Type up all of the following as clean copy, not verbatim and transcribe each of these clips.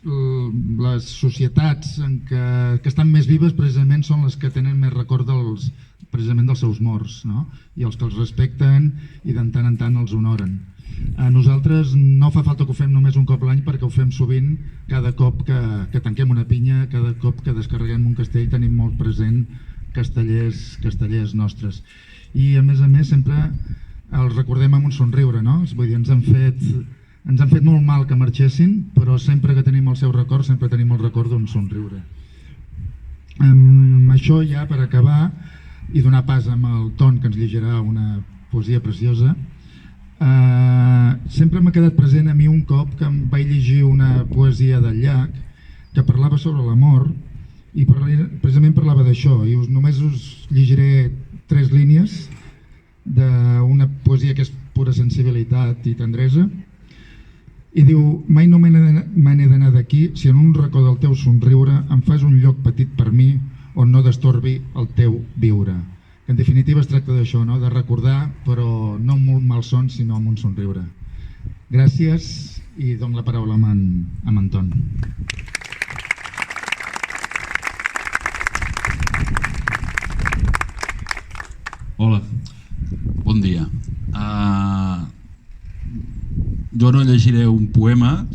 les societats que estan més vives precisament són les que tenen més record precisament dels seus morts, no? I els que els respecten i de tant en tant els honoren. A nosaltres no fa falta que ho fem només un cop l'any, perquè ho fem sovint cada cop que tanquem una pinya, cada cop que descarreguem un castell tenim molt present castellers nostres. I a més sempre els recordem amb un somriure, no? Vull dir, ens han fet molt mal que marxessin, però sempre que tenim el seu record, sempre tenim el record d'un somriure. Amb això ja per acabar i donar pas amb el Ton, que ens llegirà una poesia preciosa, sempre m'ha quedat present a mi un cop que em vaig llegir una poesia del Llach que parlava sobre l'amor i precisament parlava d'això, i només us llegiré 3 línies d'una poesia que és pura sensibilitat i tendresa, i diu: mai no me n'he d'anar d'aquí si en un racó del teu somriure em fas un lloc petit per mi on no destorbi el teu viure. En definitiva es tracta d'això, no? De recordar, però no amb un malson, sinó amb un somriure. Gràcies, i dono la paraula a en Ton. Hola, bon dia. Jo no llegiré un poema.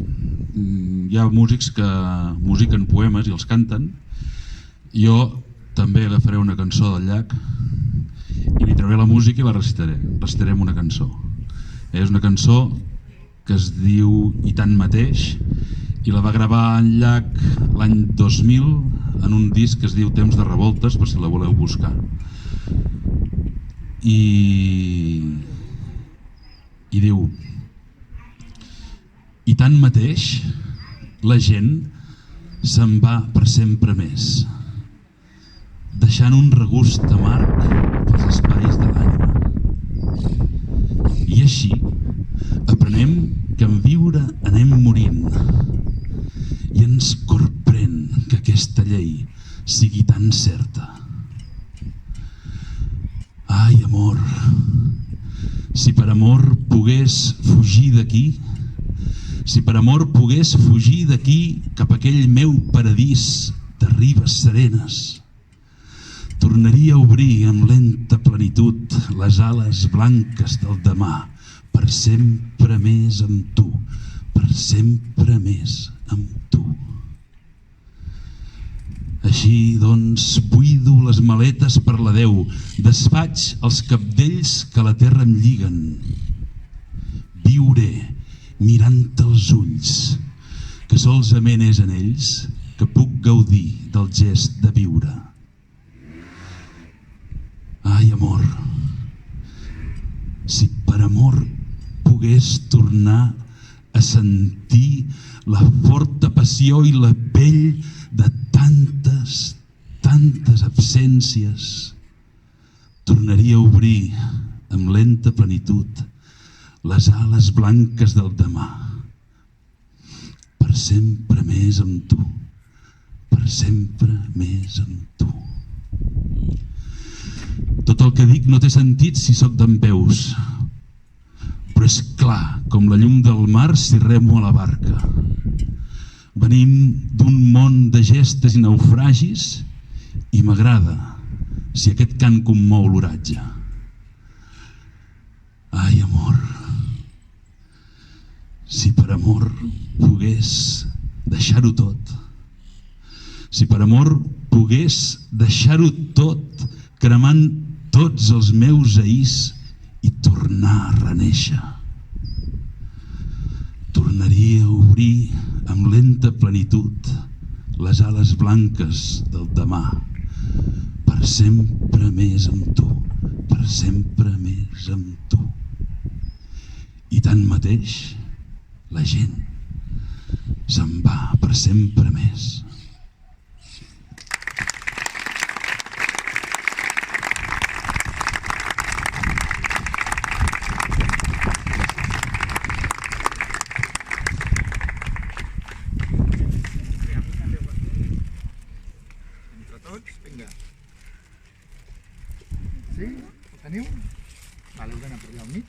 Hi ha músics que musiquen poemes i els canten. Jo també agafaré una cançó del Llach i li trauré la música i la recitaré. Recitarem una cançó. És una cançó que es diu I tant mateix i la va gravar en Llach l'any 2000 en un disc que es diu Temps de revoltes, per si la voleu buscar. I diu: i tant mateix la gent se'n va per sempre més, deixant un regust amarg pels espais de l'ànima. I així aprenem que en viure anem morint i ens corprèn que aquesta llei sigui tan certa. Ai, amor, si per amor pogués fugir d'aquí, si per amor pogués fugir d'aquí cap a aquell meu paradís de ribes serenes, tornaria a obrir amb lenta plenitud les ales blanques del demà, per sempre més amb tu, per sempre més amb tu. Així, doncs, buido les maletes per l'adeu, desfaig els cabdells que a la terra em lliguen. Viuré mirant els ulls, que solament és en ells que puc gaudir del gest de viure. Ai, amor, si per amor pogués tornar a sentir la forta passió i la pell de tantes absències, tornaria a obrir amb lenta plenitud les ales blanques del demà, per sempre més amb tu, per sempre més amb tu. Tot el que dic no té sentit si sóc dempeus, però és clar com la llum del mar si remo a la barca. Venim d'un món de gestes i naufragis i m'agrada si aquest cant commou l'oratge. Ai, amor, si per amor pogués deixar-ho tot, si per amor pogués deixar-ho tot, cremant tots els meus ahís i tornar a renéixer. Tornaria a obrir amb lenta plenitud les ales blanques del demà, per sempre més amb tu, per sempre més amb tu. I tanmateix la gent se'n va per sempre més. Sí? Ho teniu? Vale, heu d'anar per allà al mig.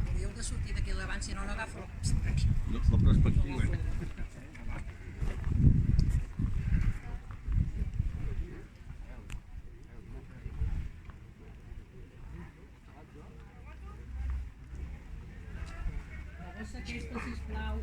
Hauríeu de sortir d'aquí davant, si no, no agafo la... La perspectiva. La bossa aquesta, sisplau.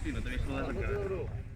Sí, no t'he vist totes encara.